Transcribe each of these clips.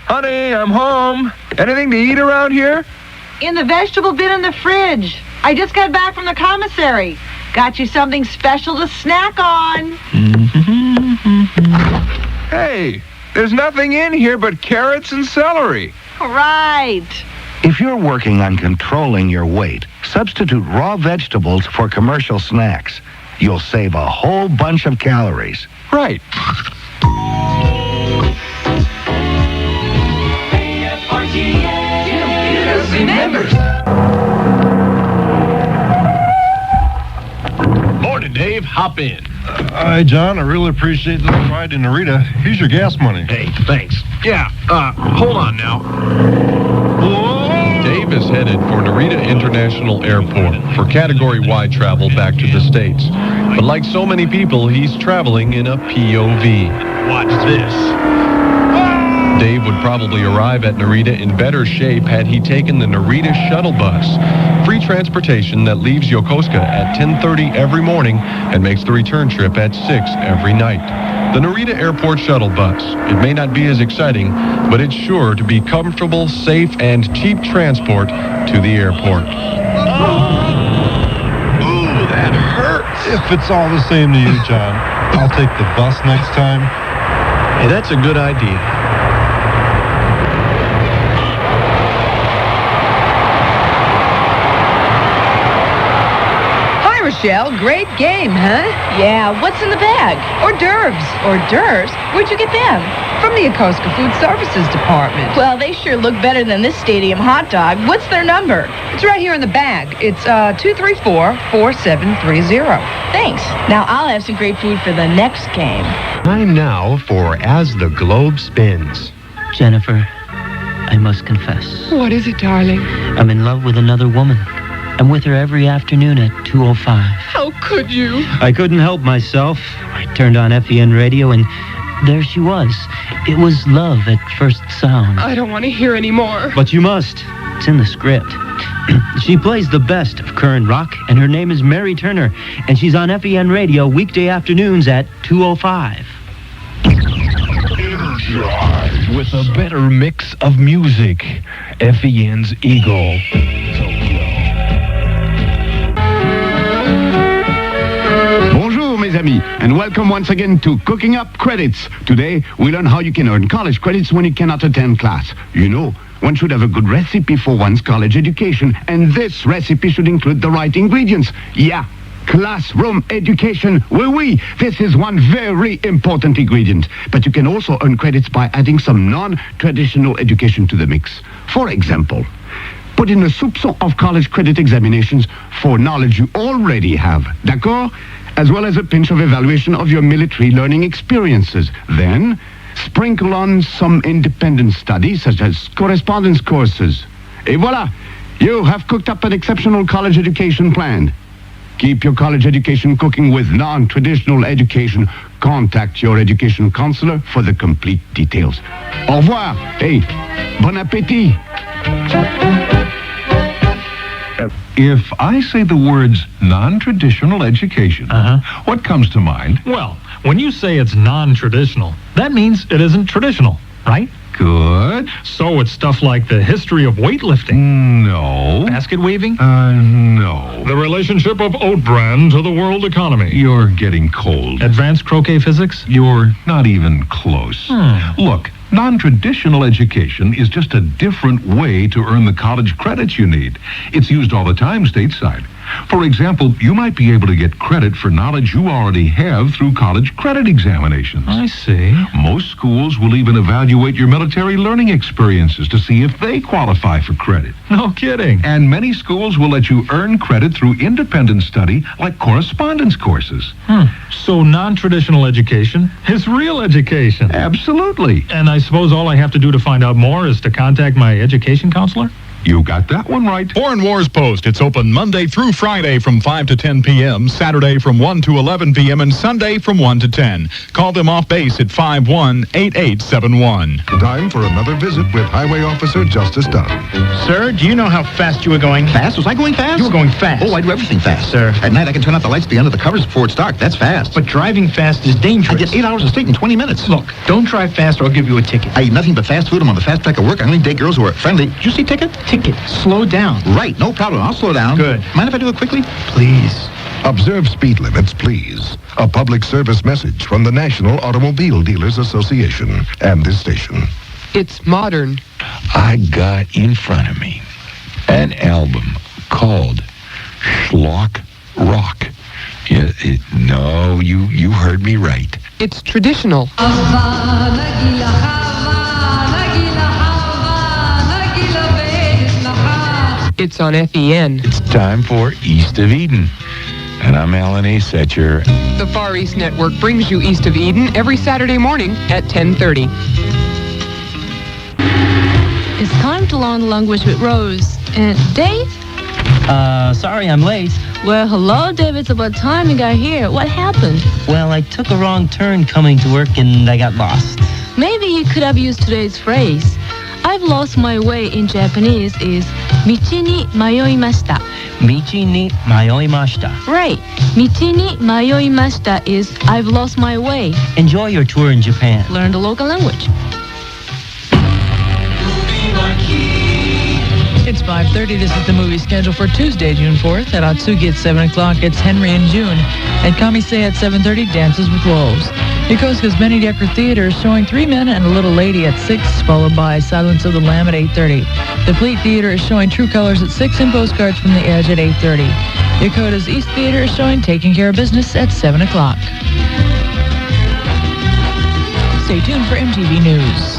Honey, I'm home. Anything to eat around here? In the vegetable bin in the fridge. I just got back from the commissary. Got you something special to snack on. Hey, there's nothing in here but carrots and celery. Right. If you're working on controlling your weight, substitute raw vegetables for commercial snacks. You'll save a whole bunch of calories. Right. Remembers. Morning, Dave. Hop in. Hi, John. I really appreciate this ride to Narita. Here's your gas money. Hey, thanks. Yeah, hold on now. Dave is headed for Narita International Airport for Category Y travel back to the States. But like so many people, he's traveling in a POV. Watch this. Dave would probably arrive at Narita in better shape had he taken the Narita shuttle bus. Free transportation that leaves Yokosuka at 10:30 every morning and makes the return trip at 6 every night. The Narita Airport shuttle bus. It may not be as exciting, but it's sure to be comfortable, safe, and cheap transport to the airport. Ooh, that hurts. If it's all the same to you, John, I'll take the bus next time. Hey, that's a good idea. Michelle, great game, huh? Yeah, what's in the bag? Hors d'oeuvres. Hors d'oeuvres? Where'd you get them? From the Yokosuka Food Services Department. Well, they sure look better than this stadium hot dog. What's their number? It's right here in the bag. It's 234-4730. Thanks. Now I'll have some great food for the next game. Time now for As the Globe Spins. Jennifer, I must confess. What is it, darling? I'm in love with another woman. I'm with her every afternoon at 2:05. How could you? I couldn't help myself. I turned on FEN radio and there she was. It was love at first sound. I don't want to hear any more. But you must. It's in the script. She plays the best of current rock, and her name is Mary Turner, and she's on FEN radio weekday afternoons at 2:05. Energize with a better mix of music. FEN's Eagle. Bonjour, mes amis, and welcome once again to Cooking Up Credits. Today, we learn how you can earn college credits when you cannot attend class. You know, one should have a good recipe for one's college education, and this recipe should include the right ingredients. Yeah, classroom education. Oui, this is one very important ingredient. But you can also earn credits by adding some non-traditional education to the mix. For example, put in a soupçon of college credit examinations for knowledge you already have. D'accord? As well as a pinch of evaluation of your military learning experiences. Then, sprinkle on some independent studies, such as correspondence courses. Et voilà! You have cooked up an exceptional college education plan. Keep your college education cooking with non-traditional education. Contact your education counselor for the complete details. Au revoir. Hey, bon appétit. If I say the words non-traditional education, what comes to mind? Well, when you say it's non-traditional, that means it isn't traditional, right? Good. So it's stuff like the history of weightlifting. No. Basket weaving? No. The relationship of oat bran to the world economy. You're getting cold. Advanced croquet physics? You're not even close. Look, non-traditional education is just a different way to earn the college credits you need. It's used all the time stateside. For example, you might be able to get credit for knowledge you already have through college credit examinations. I see. Most schools will even evaluate your military learning experiences to see if they qualify for credit. No kidding. And many schools will let you earn credit through independent study, like correspondence courses. So non-traditional education is real education. Absolutely. And I suppose all I have to do to find out more is to contact my education counselor? You got that one right. Foreign Wars Post. It's open Monday through Friday from 5 to 10 p.m., Saturday from 1 to 11 p.m., and Sunday from 1 to 10. Call them off base at 518871. Time for another visit with Highway Officer Justice Dunn. Sir, do you know how fast you were going? Fast? Was I going fast? You were going fast. Oh, I do everything fast. Sir. At night, I can turn out the lights at the end of the covers before it's dark. That's fast. But driving fast is dangerous. I get 8 hours of sleep in 20 minutes. Look, don't drive fast or I'll give you a ticket. I eat nothing but fast food. I'm on the fast track of work. I only date girls who are friendly. Did you see ticket? Ticket. Slow down. Right, no problem. I'll slow down. Good. Mind if I do it quickly? Please. Observe speed limits, please. A public service message from the National Automobile Dealers Association and this station. It's modern. I got in front of me an album called Schlock Rock. No, you heard me right. It's traditional. It's on FEN. It's time for East of Eden. And I'm Alan A. Setcher. The Far East Network brings you East of Eden every Saturday morning at 10:30. It's time to learn the language with Rose. And Dave? Sorry I'm late. Well, hello, Dave. It's about time you got here. What happened? Well, I took a wrong turn coming to work and I got lost. Maybe you could have used today's phrase. I've lost my way in Japanese is 道に迷いました. 道に迷いました. Right. 道に迷いました is I've lost my way. Enjoy your tour in Japan. Learn the local language. It's 5:30. This is the movie schedule for Tuesday, June 4th. At Atsugi at 7 o'clock, it's Henry and June. At Kamise at 7:30, Dances with Wolves. Yokosuka's Benny Decker Theater is showing Three Men and a Little Lady at 6, followed by Silence of the Lamb at 8:30. The Fleet Theater is showing True Colors at 6 and Postcards from the Edge at 8:30. Yokota's East Theater is showing Taking Care of Business at 7 o'clock. Stay tuned for MTV News.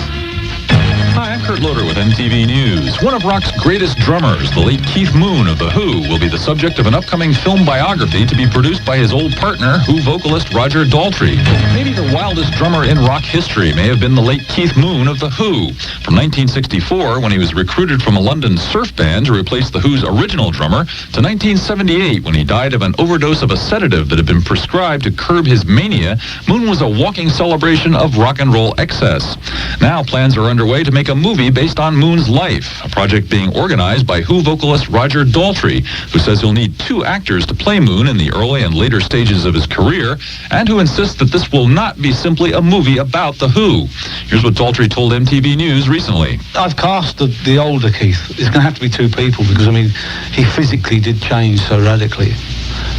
Hi, I'm Kurt Loder with MTV News. One of rock's greatest drummers, the late Keith Moon of The Who, will be the subject of an upcoming film biography to be produced by his old partner, Who vocalist Roger Daltrey. Maybe the wildest drummer in rock history may have been the late Keith Moon of The Who. From 1964, when he was recruited from a London surf band to replace The Who's original drummer, to 1978, when he died of an overdose of a sedative that had been prescribed to curb his mania, Moon was a walking celebration of rock and roll excess. Now plans are underway to make a movie based on Moon's life, a project being organized by Who vocalist Roger Daltrey, who says he'll need 2 actors to play Moon in the early and later stages of his career, and who insists that this will not be simply a movie about The Who. Here's what Daltrey told MTV News recently. I've cast the older Keith. It's going to have to be 2 people because, I mean, he physically did change so radically.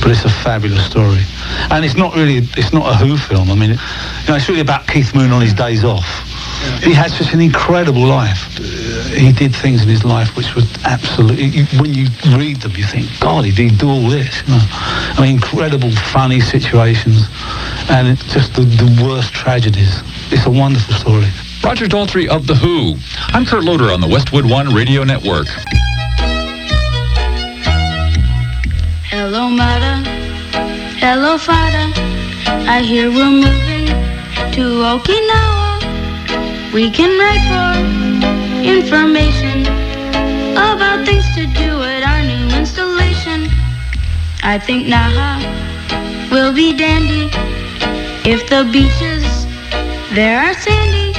But it's a fabulous story. And it's not a Who film. I mean, it's really about Keith Moon on his days off. He had such an incredible life. He did things in his life which was absolutely, when you read them, you think, God, he did do all this. I mean, incredible, funny situations, and it's just the worst tragedies. It's a wonderful story. Roger Daltrey of The Who. I'm Kurt Loder on the Westwood One Radio Network. Hello, Mother. Hello, Father. I hear we're moving to Okinawa. We can write for information about things to do at our new installation. I think Naha will be dandy if the beaches there are sandy.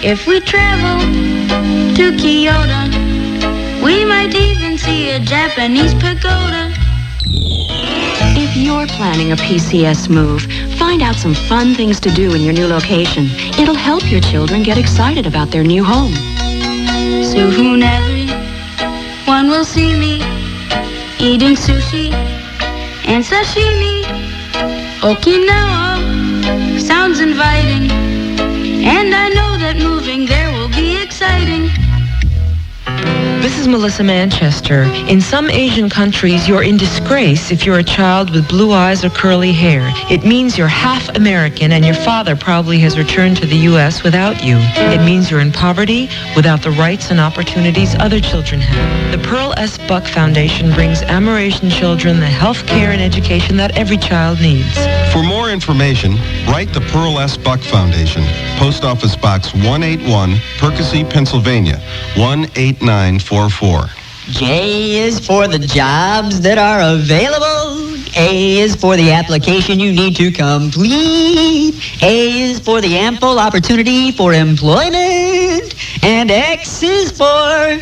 If we travel to Kyoto, we might even see a Japanese pagoda. If you're planning a PCS move, find out some fun things to do in your new location. It'll help your children get excited about their new home. Soon everyone will see me eating sushi and sashimi. Okinawa sounds inviting, and I know that moving there will be exciting. This is Melissa Manchester. In some Asian countries, you're in disgrace if you're a child with blue eyes or curly hair. It means you're half American and your father probably has returned to the U.S. without you. It means you're in poverty without the rights and opportunities other children have. The Pearl S. Buck Foundation brings Amerasian children the health care and education that every child needs. For more information, write the Pearl S. Buck Foundation, Post Office Box 181, Percy, Pennsylvania, 18945. 8844. J is for the jobs that are available. A is for the application you need to complete. A is for the ample opportunity for employment. And X is for...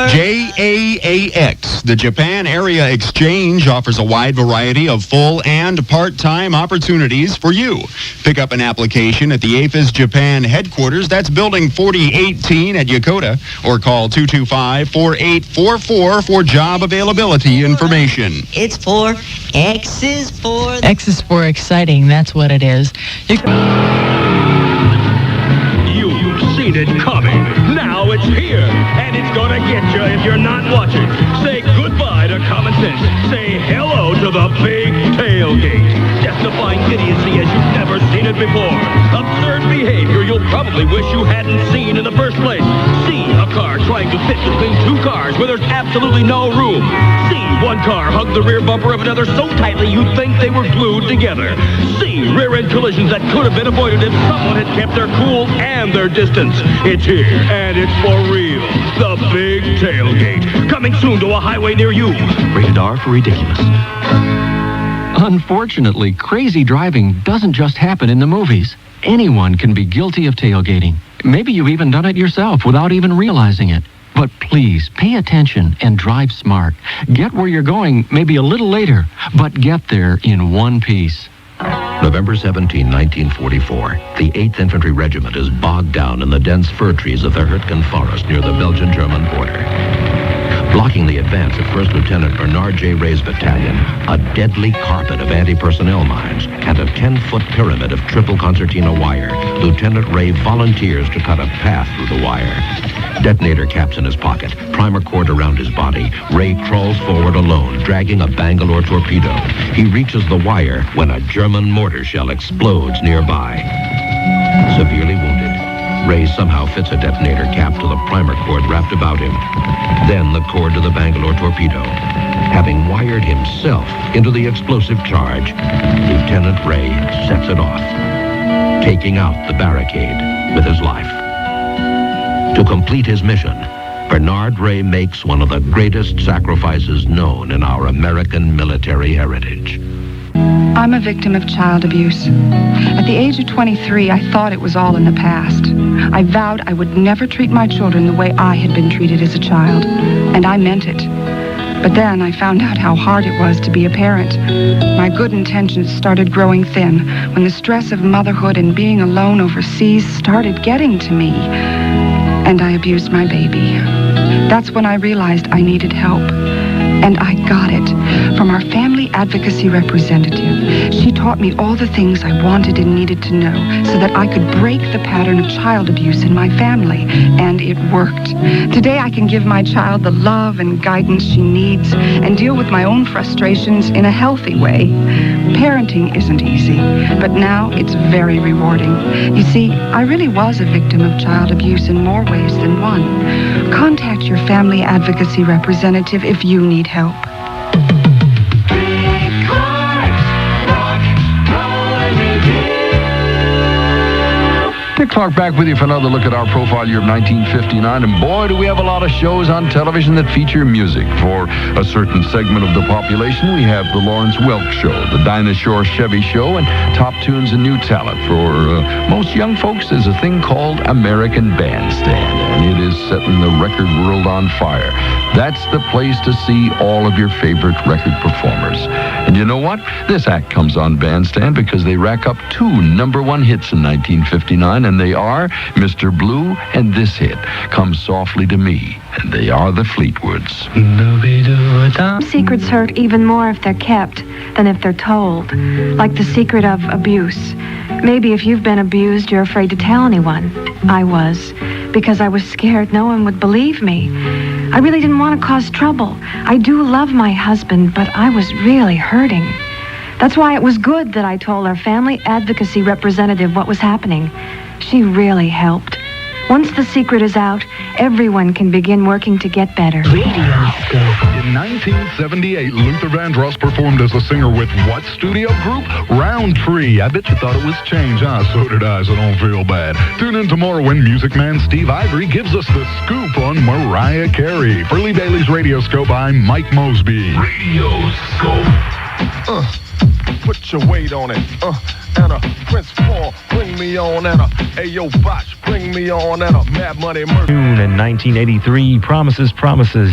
JAAX. The Japan Area Exchange offers a wide variety of full and part-time opportunities for you. Pick up an application at the AFIS Japan headquarters. That's Building 4018 at Yokota. Or call 225-4844 for job availability information. It's for X is for... X is for exciting. That's what it is. You've seen it coming. Now it's here, and it's gonna get you if you're not watching. Say goodbye to common sense. Say hello to the big tailgate. Death-defying idiocy as you've never seen it before. Absurd behavior you'll probably wish you hadn't seen in the first place. See a car trying to fit between two cars where there's absolutely no room. See one car hug the rear bumper of another so tightly you'd think they were glued together. See rear-end collisions that could have been avoided if someone had kept their cool and their distance. It's here, and it's for real. The big tailgate. Coming soon to a highway near you. Rated R for ridiculous. Unfortunately, crazy driving doesn't just happen in the movies. Anyone can be guilty of tailgating. Maybe you've even done it yourself without even realizing it. But please, pay attention and drive smart. Get where you're going maybe a little later, but get there in one piece. November 17, 1944, the 8th Infantry Regiment is bogged down in the dense fir trees of the Hürtgen Forest near the Belgian-German border. Blocking the advance of First Lieutenant Bernard J. Ray's battalion, a deadly carpet of anti-personnel mines and a 10-foot pyramid of triple concertina wire, Lieutenant Ray volunteers to cut a path through the wire. Detonator caps in his pocket, primer cord around his body, Ray crawls forward alone, dragging a Bangalore torpedo. He reaches the wire when a German mortar shell explodes nearby. Severely wounded, Ray somehow fits a detonator cap to the primer cord wrapped about him. Then the cord to the Bangalore torpedo. Having wired himself into the explosive charge, Lieutenant Ray sets it off, taking out the barricade with his life. To complete his mission, Bernard Ray makes one of the greatest sacrifices known in our American military heritage. I'm a victim of child abuse. At the age of 23, I thought it was all in the past. I vowed I would never treat my children the way I had been treated as a child, and I meant it. But then I found out how hard it was to be a parent. My good intentions started growing thin when the stress of motherhood and being alone overseas started getting to me. And I abused my baby. That's when I realized I needed help. And I got it from our family advocacy representative. She taught me all the things I wanted and needed to know so that I could break the pattern of child abuse in my family. And it worked. Today I can give my child the love and guidance she needs and deal with my own frustrations in a healthy way. Parenting isn't easy, but now it's very rewarding. You see, I really was a victim of child abuse in more ways than one. Contact your family advocacy representative if you need help. Dick Clark back with you for another look at our profile year of 1959, and boy, do we have a lot of shows on television that feature music. For a certain segment of the population, we have the Lawrence Welk Show, the Dinah Shore Chevy Show, and Top Tunes and New Talent. For most young folks, there's a thing called American Bandstand, and it is setting the record world on fire. That's the place to see all of your favorite record performers. And you know what? This act comes on Bandstand because they rack up 2 #1 hits in 1959, and they are Mr. Blue and this hit, Come Softly to Me. And they are the Fleetwoods. Secrets hurt even more if they're kept than if they're told. Like the secret of abuse. Maybe if you've been abused, you're afraid to tell anyone. I was, because I was scared no one would believe me. I really didn't want to cause trouble. I do love my husband, but I was really hurting. That's why it was good that I told our family advocacy representative what was happening. She really helped. Once the secret is out, everyone can begin working to get better. In 1978, Luther Vandross performed as a singer with what studio group? Roundtree. I bet you thought it was change, huh? So did I, so don't feel bad. Tune in tomorrow when Music Man Steve Ivory gives us the scoop on Mariah Carey. For Lee Bailey's Radio Scope, I'm Mike Mosby. Radio Scope. Put your weight on it. And a Prince Paul, bring me on. And a Ayo Botch, bring me on. And a Mad Money Murder. June in 1983, Promises,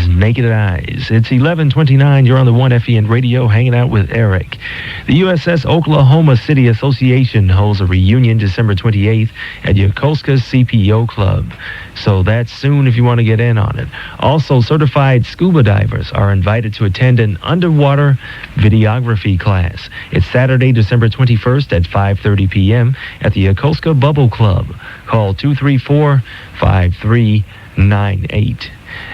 Naked Eyes. It's 11:29. You're on the 1FEN radio hanging out with Eric. The USS Oklahoma City Association holds a reunion December 28th at Yokosuka CPO Club. So that's soon if you want to get in on it. Also, certified scuba divers are invited to attend an underwater videography class. It's Saturday, December 21st at 5:30 p.m. at the Yokosuka Bubble Club. Call 234-5398.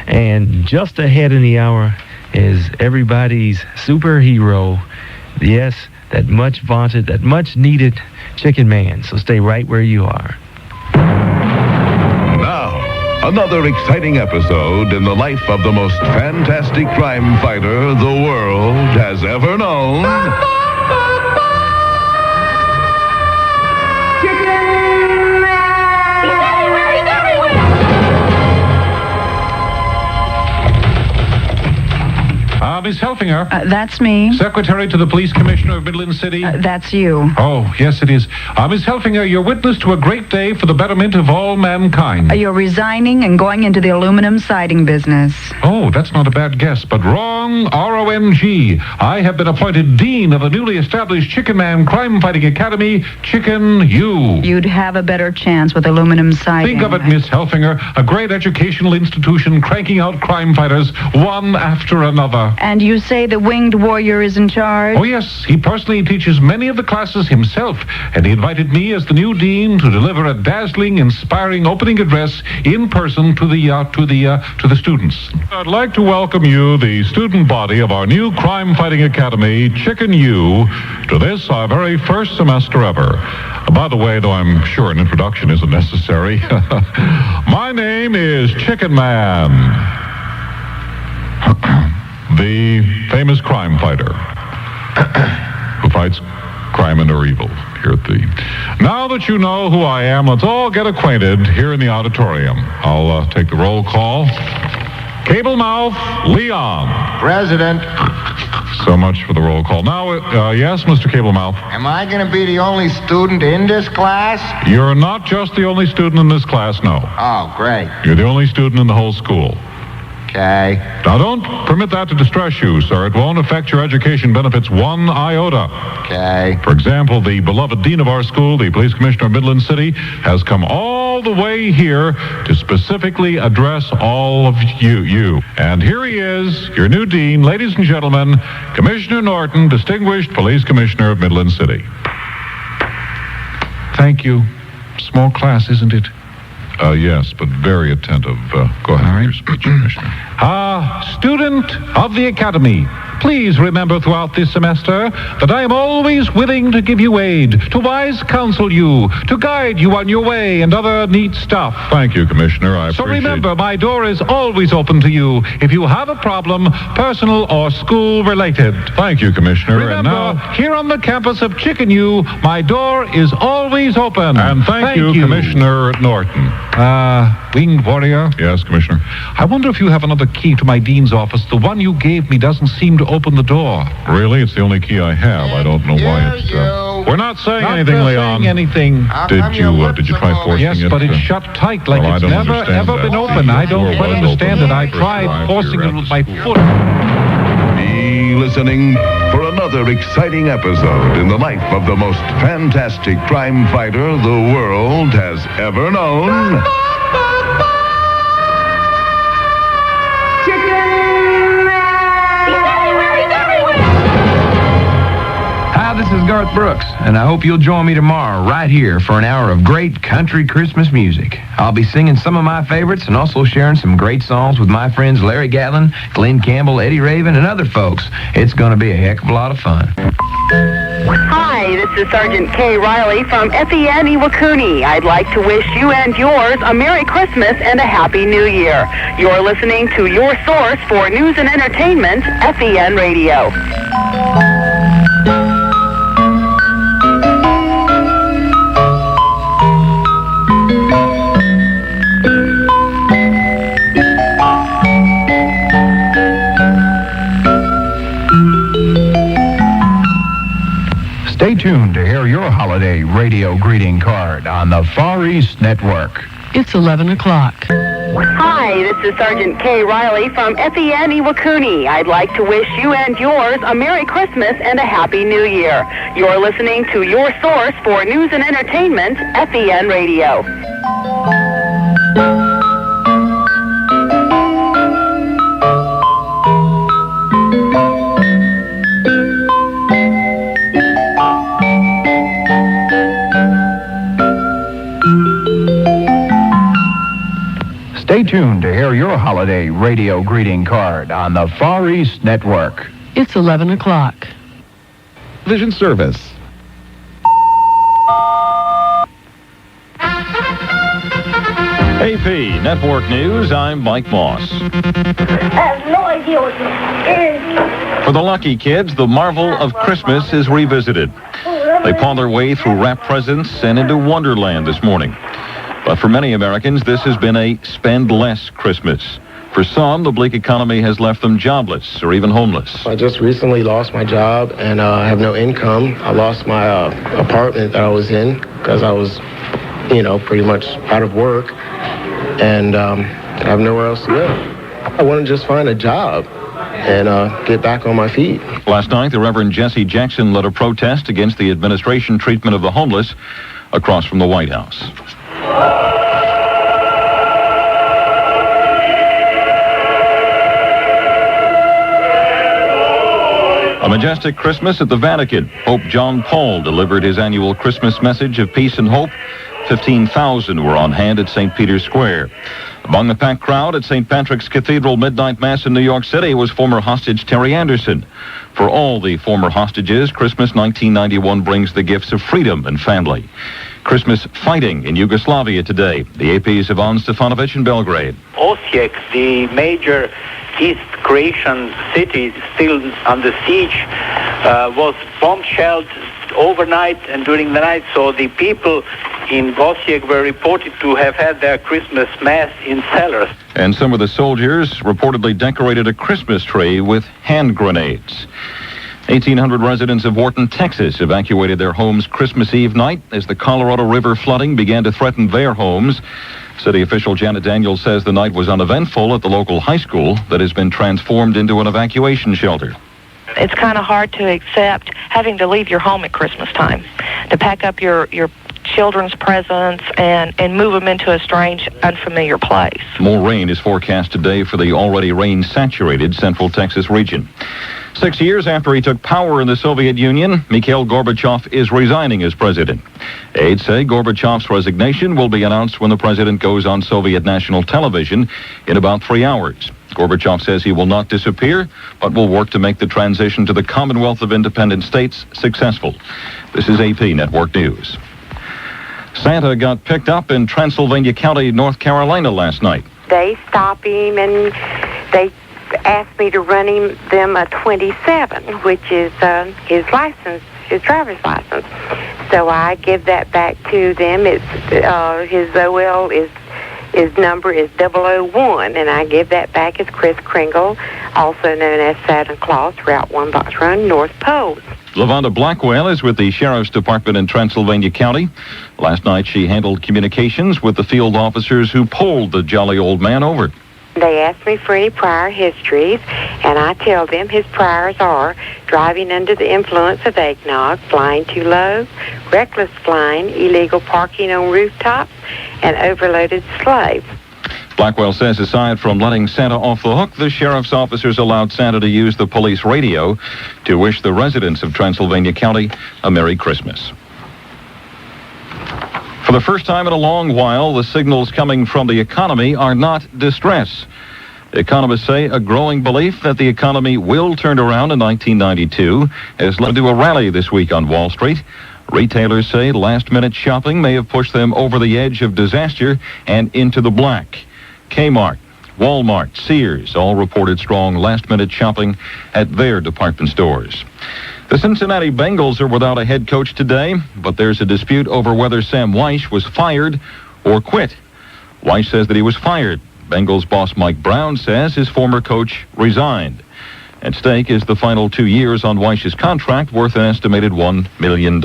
And just ahead in the hour is everybody's superhero. Yes, that much vaunted, that much needed Chicken Man. So stay right where you are. Now, another exciting episode in the life of the most fantastic crime fighter the world has ever known. Miss Helfinger. That's me. Secretary to the Police Commissioner of Midland City. That's you. Oh, yes, it is. Miss Helfinger, you're witness to a great day for the betterment of all mankind. You're resigning and going into the aluminum siding business. Oh, that's not a bad guess, but wrong. RONG. I have been appointed Dean of the newly established Chicken Man Crime Fighting Academy, Chicken U. You'd have a better chance with aluminum siding. Think of it, Miss Helfinger, a great educational institution cranking out crime fighters one after another. And you say the winged warrior is in charge? Oh, yes. He personally teaches many of the classes himself, and he invited me as the new dean to deliver a dazzling, inspiring opening address in person to the students. I'd like to welcome you, the student body of our new crime fighting academy, Chicken U, to this, our very first semester ever. By the way, though I'm sure an introduction isn't necessary, my name is Chicken Man. The famous crime fighter who fights crime and or evil here at the... Now that you know who I am, let's all get acquainted here in the auditorium. I'll take the roll call. Cable Mouth Leon. President. So much for the roll call. Now, yes, Mr. Cable Mouth. Am I going to be the only student in this class? You're not just the only student in this class, no. Oh, great. You're the only student in the whole school. Okay. Now, don't permit that to distress you, sir. It won't affect your education benefits one iota. Okay. For example, the beloved dean of our school, the police commissioner of Midland City, has come all the way here to specifically address all of you. And here he is, your new dean, ladies and gentlemen, Commissioner Norton, distinguished police commissioner of Midland City. Thank you. Small class, isn't it? Yes, but very attentive. Go ahead. All right, speech, Commissioner. Student of the Academy, please remember throughout this semester that I am always willing to give you aid, to wise counsel you, to guide you on your way and other neat stuff. Thank you, Commissioner. I appreciate it. So remember, my door is always open to you if you have a problem, personal or school-related. Thank you, Commissioner. Remember, and now, here on the campus of Chicken U, my door is always open. And thank you, Commissioner Norton. Winged Warrior? Yes, Commissioner. I wonder if you have another key to my dean's office. The one you gave me doesn't seem to open the door. Really? It's the only key I have. I don't know why it's... We're not saying anything, Leon. Anything. Did you try forcing it? Yes, but it's shut tight like it's never, ever been open. I don't quite understand it. I tried forcing it with my foot. Be listening for another exciting episode in the life of the most fantastic crime fighter the world has ever known. Hi, this is Garth Garth Brooks, and I hope you'll join me tomorrow right here for an hour of great country Christmas music. I'll be singing some of my favorites and also sharing some great songs with my friends Larry Gatlin, Glenn Campbell, Eddie Raven, and other folks. It's going to be a heck of a lot of fun. Hi, this is Sergeant Kay Riley from FEN Iwakuni. I'd like to wish you and yours a Merry Christmas and a Happy New Year. You're listening to your source for news and entertainment, FEN Radio. Stay tuned to hear your holiday radio greeting card on the Far East Network. It's 11 o'clock. Hi, this is Sergeant Kay Riley from FEN Iwakuni. I'd like to wish you and yours a Merry Christmas and a Happy New Year. You're listening to your source for news and entertainment, FEN Radio. Stay tuned to hear your holiday radio greeting card on the Far East Network. It's 11 o'clock. Vision Service. AP Network News, I'm Mike Moss. I have no idea what this is. For the lucky kids, the marvel of Christmas is revisited. They paw their way through wrapped presents and into Wonderland this morning. But for many Americans, this has been a spend less Christmas. For some, the bleak economy has left them jobless or even homeless. I just recently lost my job and I have no income. I lost my apartment that I was in because I was, pretty much out of work and I have nowhere else to live. I want to just find a job and get back on my feet. Last night, the Reverend Jesse Jackson led a protest against the administration treatment of the homeless across from the White House. A majestic Christmas at the Vatican. Pope John Paul delivered his annual Christmas message of peace and hope. 15,000 were on hand at St. Peter's Square. Among the packed crowd at St. Patrick's Cathedral Midnight Mass in New York City was former hostage Terry Anderson. For all the former hostages, Christmas 1991 brings the gifts of freedom and family. Christmas fighting in Yugoslavia today. The AP's Ivan Stefanovic in Belgrade. Osijek, the major East Croatian city still under siege, was bomb-shelled overnight and during the night. So the people in Osijek were reported to have had their Christmas mass in cellars. And some of the soldiers reportedly decorated a Christmas tree with hand grenades. 1,800 residents of Wharton, Texas, evacuated their homes Christmas Eve night as the Colorado River flooding began to threaten their homes. City official Janet Daniels says the night was uneventful at the local high school that has been transformed into an evacuation shelter. It's kind of hard to accept having to leave your home at Christmas time, to pack up your children's presents and move them into a strange, unfamiliar place. More rain is forecast today for the already rain-saturated Central Texas region. 6 years after he took power in the Soviet Union, Mikhail Gorbachev is resigning as president. Aides say Gorbachev's resignation will be announced when the president goes on Soviet national television in about 3 hours. Gorbachev says he will not disappear, but will work to make the transition to the Commonwealth of Independent States successful. This is AP Network News. Santa got picked up in Transylvania County, North Carolina last night. They stopped him and they asked me to run them a 27, which is his license, his driver's license. So I give that back to them. It's his OL is. His number is 001, and I give that back as Chris Kringle, also known as Santa Claus, Route 1 Box Run, North Pole. LaVonda Blackwell is with the Sheriff's Department in Transylvania County. Last night, she handled communications with the field officers who pulled the jolly old man over. They ask me for any prior histories, and I tell them his priors are driving under the influence of eggnog, flying too low, reckless flying, illegal parking on rooftops, and overloaded sleigh. Blackwell says aside from letting Santa off the hook, the sheriff's officers allowed Santa to use the police radio to wish the residents of Transylvania County a Merry Christmas. For the first time in a long while, the signals coming from the economy are not distress. Economists say a growing belief that the economy will turn around in 1992 has led to a rally this week on Wall Street. Retailers say last-minute shopping may have pushed them over the edge of disaster and into the black. Kmart, Walmart, Sears all reported strong last-minute shopping at their department stores. The Cincinnati Bengals are without a head coach today, but there's a dispute over whether Sam Weish was fired or quit. Weish says that he was fired. Bengals boss Mike Brown says his former coach resigned. At stake is the final 2 years on Weich's contract, worth an estimated $1 million.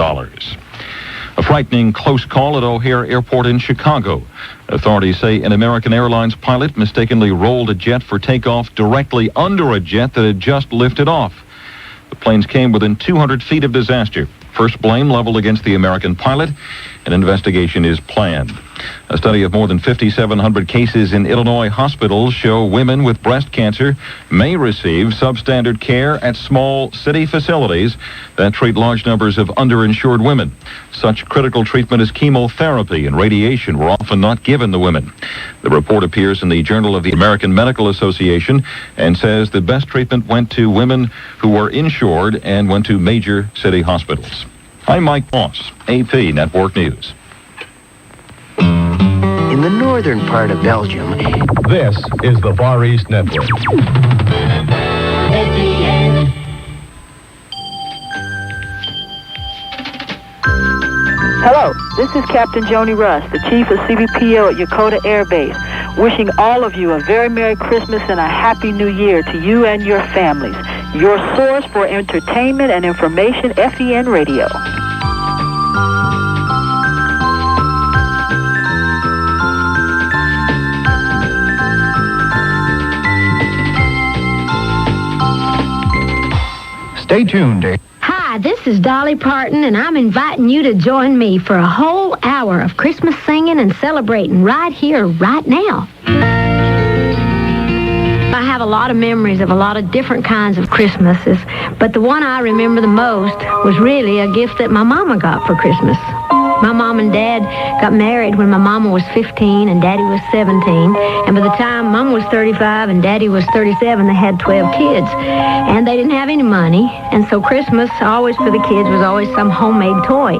A frightening close call at O'Hare Airport in Chicago. Authorities say an American Airlines pilot mistakenly rolled a jet for takeoff directly under a jet that had just lifted off. The planes came within 200 feet of disaster. First blame leveled against the American pilot. An investigation is planned. A study of more than 5,700 cases in Illinois hospitals show women with breast cancer may receive substandard care at small city facilities that treat large numbers of underinsured women. Such critical treatment as chemotherapy and radiation were often not given to women. The report appears in the Journal of the American Medical Association and says the best treatment went to women who were insured and went to major city hospitals. I'm Mike Moss, AP Network News. In the northern part of Belgium, This is the Far East Network. Hello, this is Captain Joni Russ, the Chief of CBPO at Yokota Air Base, wishing all of you a very Merry Christmas and a Happy New Year to you and your families. Your source for entertainment and information, FEN Radio. stay tuned. Hi, this is Dolly Parton, and I'm inviting you to join me for a whole hour of Christmas singing and celebrating right here, right now. I have a lot of memories of a lot of different kinds of Christmases, but the one I remember the most was really a gift that my mama got for Christmas. My mom and dad got married when my mama was 15 and daddy was 17, and by the time mom was 35 and daddy was 37, they had 12 kids, and they didn't have any money, and so Christmas always for the kids was always some homemade toy.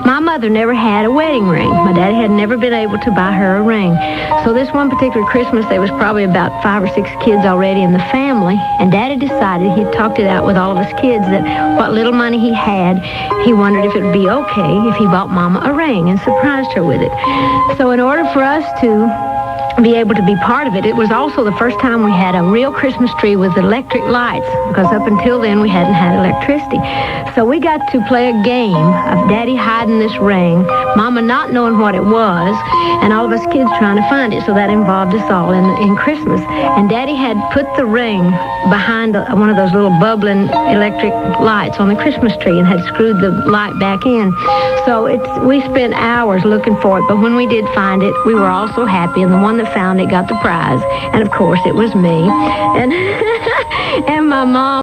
My mother never had a wedding ring. My daddy had never been able to buy her a ring. So this one particular Christmas, there was probably about 5 or 6 kids already in the family, and Daddy decided, he talked it out with all of his kids, that what little money he had, he wondered if it would be okay if he bought Mama a ring and surprised her with it. So in order for us to be able to be part of it, it was also the first time we had a real Christmas tree with electric lights, because up until then we hadn't had electricity. So we got to play a game of Daddy hiding this ring, Mama not knowing what it was, and all of us kids trying to find it. So that involved us all in Christmas. And Daddy had put the ring behind one of those little bubbling electric lights on the Christmas tree and had screwed the light back in. So we spent hours looking for it, but when we did find it, we were all so happy, and the one that found it got the prize. And of course it was me. And and my mom